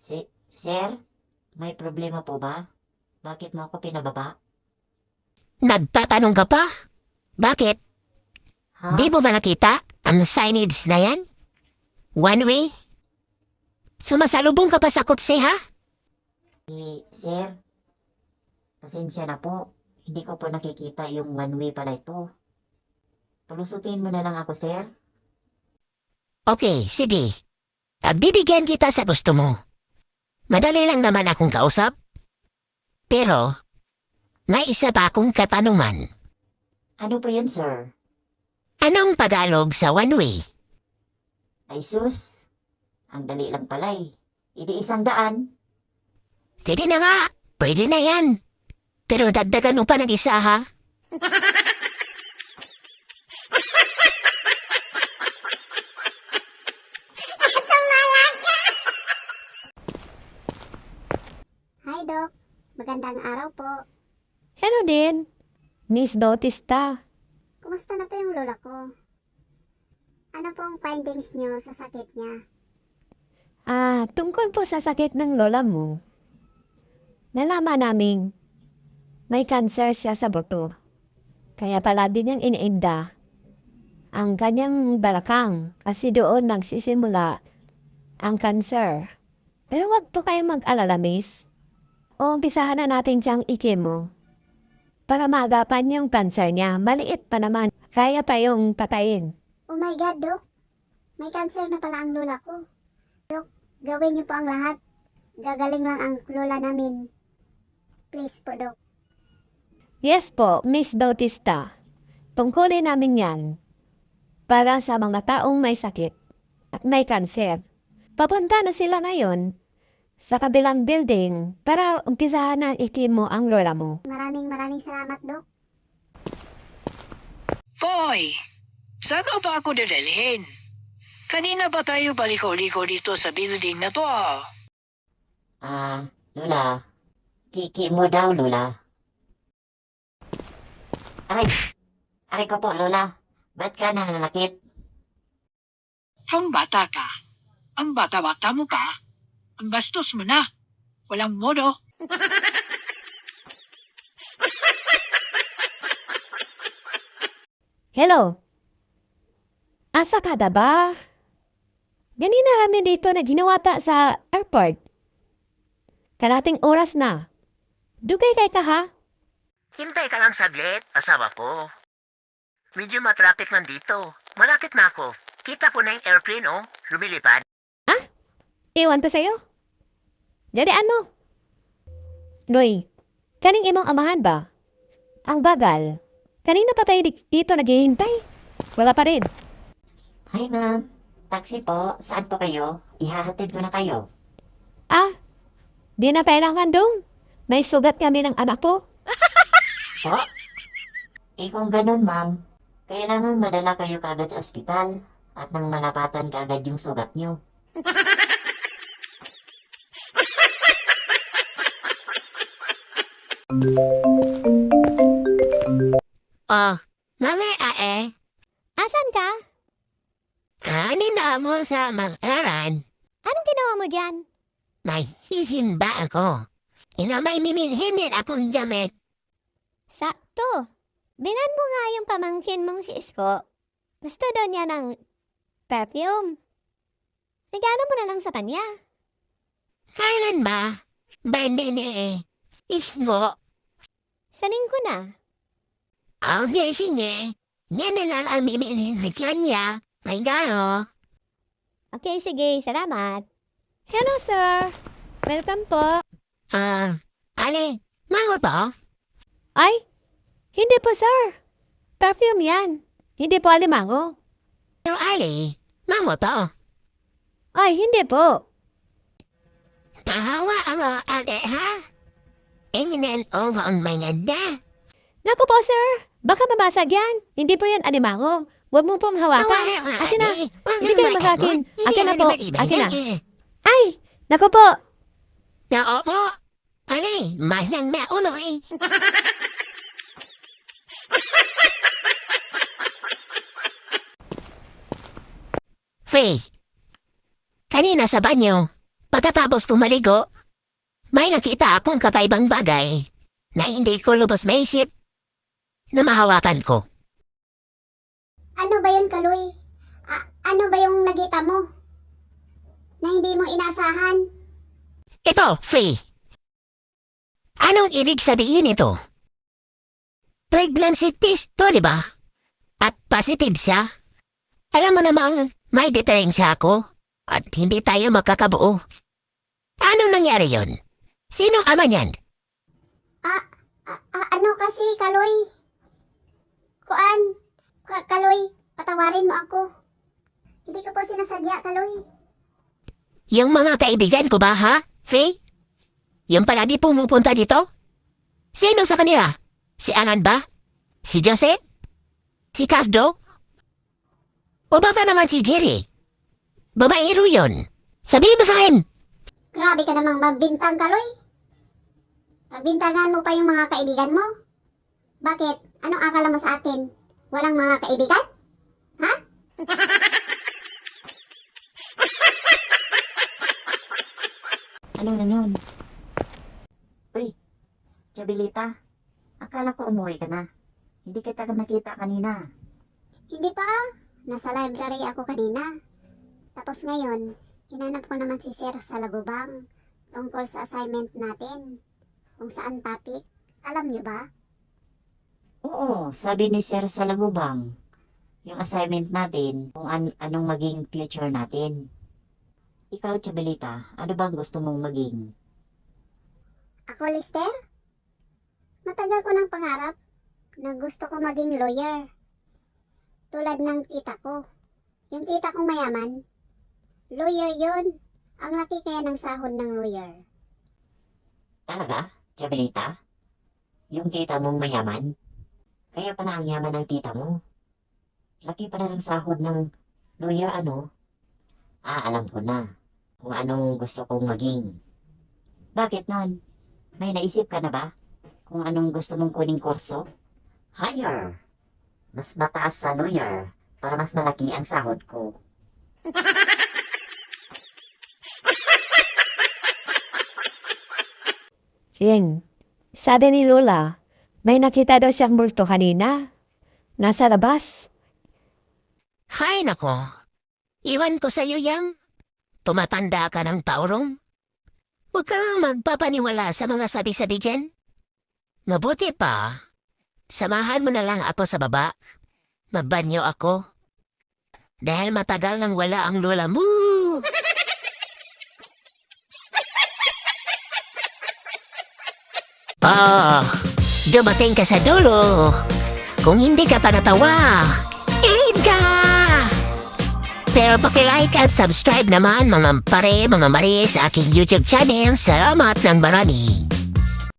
Sir, may problema po ba? Bakit mo ako pinababa? Nagtatanong ka pa? Bakit? Ha? Di mo ba nakita ang signage na yan? One way? Sumasalubong ka pa sa kotse, ha? Sir, pasensya na po. Hindi ko po nakikita yung one way pala ito. Palusutin mo na lang ako, sir. Okay, sige. Bibigyan kita sa gusto mo. Madali lang naman akong kausap. Pero, may isa pa akong katanungan. Ano po yun, sir? Anong Tagalog sa one way? Ay sus, ang dali lang pala eh. Idi 100. Sige na nga, pwede na yan. Pero dagdagan mo pa ng isa, ha? Hi, Doc. Magandang araw po. Hello din, Miss Bautista. Kumusta na po yung lola ko? Ano pong findings niyo sa sakit niya? Tungkol po sa sakit ng lola mo, nalaman naming may cancer siya sa buto. Kaya pala din niyang iniinda ang kanyang balakang kasi doon nagsisimula ang cancer. Pero wag po kayong mag-alala, miss. O umpisahan na natin siyang ikemo para maagapan yung cancer niya. Maliit pa naman, kaya pa yung patayin. Oh my God, Doc. May cancer na pala ang lola ko. Doc, gawin niyo po ang lahat. Gagaling lang ang lola namin. Please po, Doc. Yes po, Miss Bautista. Tungkulin namin yan para sa mga taong may sakit at may kanser. Papunta na sila ngayon sa kabilang building para umpisahan na ikimo ang lola mo. Maraming salamat, Doc. Boy, saan mo ba ako dadalhin? Kanina ba tayo baliko-liko dito sa building na to? Lola. Kiki mo daw, Lola. Aray ko po, Lola. Ba't ka nananakit? Ang bata ka. Ang bata-bata mo ka. Ang bastos mo na. Walang modo. Hello? Asa ka da ba? Ganina rami dito na ginawata sa airport. Kalating oras na. Dugay kay ka ha? Hintay ka lang saglit, asawa ko. Medyo matraffic man dito. Malapit na ako. Kita ko na yung airplane, oh. Lumilipad. Iwan to sa'yo? Jadi ano? Noy, kaning imong amahan ba? Ang bagal. Kanina pa tayo dito naghihintay. Wala pa rin. Hi, ma'am. Taxi po. Saan po kayo? Ihahatid ko na kayo. Di na kailangan dong. May sugat kami ng anak po. Po? Kung ganun, ma'am, kailangan madala kayo kagad sa ospital at nang malapatan kagad yung sugat nyo. Oh, mami, Asan ka? Ano na mo sa mag-aran? Anong ginawa mo dyan? May hisimba ako. May miminhimin akong damit. Sakto. Bilan mo nga yung pamangkin mong si Isko. Gusto daw niya ng perfume. Regalo mo na lang sa kanya. Kailan ba? Bende ni Ismo. Sa linggo na. Okay, sige. Yan na lang ang miminhin sa kanya. May gano. Okay, sige. Salamat. Hello, sir. Welcome po. Ali, mango to? Ay, hindi po, sir. Perfume yan. Hindi po alimango. Pero Ali, mango to? Ay, hindi po. Tawa ang ate, ha? Ingnan over ang mga da. Naku po, sir. Baka mabasag yan. Hindi po yan alimango. Huwag mo pong hawakan. Akin na. Hindi kayo masakin. Akin na po. Akin na. Ay, naku po. Naopo. Ali, mas nang mauloy. Free. Kanina sa banyo, Pagkatapos kong maligo, may nakita akong kakaibang bagay na hindi ko lubos maisip na mahawakan ko. Ano ba yun, Kaloy? Ano ba yung nakita mo? Na hindi mo inasahan? Ito, Free. Anong ibig sabihin ito? Pregnancy test to, di ba? At positive siya. Alam mo namang may diferensya ako at hindi tayo magkakabuo. Anong nangyari yon? Sinong ama niyan? Ano kasi, Kaloy? Kaloy, patawarin mo ako. Hindi ko po sinasadya, Kaloy. Yung mga kaibigan ko ba, ha? Free? Yung palagi pumupunta dito? Sino sa kanila? Si Anan ba? Si Joseph? Si Cardo? O baka naman si Jerry? Babaero yun. Sabihin mo sa akin. Grabe ka namang magbintang, Kaloy. Pagbintangan mo pa yung mga kaibigan mo. Bakit? Anong akala mo sa akin? Walang mga kaibigan? Ha? Ano na nun? Uy, Chabelita, akala ko umuwi ka na. Hindi kita nakita kanina. Hindi pa. Nasa library ako kanina. Tapos ngayon, hinanap ko naman si Sir sa Lagubang tungkol sa assignment natin. Kung saan topic. Alam niyo ba? Oo, sabi ni Sir Salagubang, yung assignment natin kung anong maging future natin. Ikaw, Chabelita, ano bang gusto mong maging? Ako, Lister? Matagal ko ng pangarap na gusto ko maging lawyer. Tulad ng tita ko. Yung tita kong mayaman. Lawyer yun. Ang laki kaya ng sahod ng lawyer. Talaga, Chabelita? Yung tita mong mayaman? Kaya pala ang yaman ng tita mo. Laki pala ng sahod ng lawyer, ano? Alam ko na kung anong gusto kong maging. Bakit nun? May naisip ka na ba? Kung anong gusto mong kuning kurso? Higher! Mas mataas sa lawyer para mas malaki ang sahod ko. Yeng, sabi ni Lola, may nakita daw siyang multo kanina. Nasa labas. Hay nako. Iwan ko sa'yo yang. Tumatanda ka ng paurong. Huwag kang magpapaniwala sa mga sabi-sabi dyan. Mabuti pa. Samahan mo na lang ako sa baba. Mabanyo ako. Dahil matagal nang wala ang lola mo. Dumating ka sa dulo. Kung hindi ka pa natawa, aid ka! Pero paki-like at subscribe naman mga pare, mga mari sa aking YouTube channel. Salamat ng marami.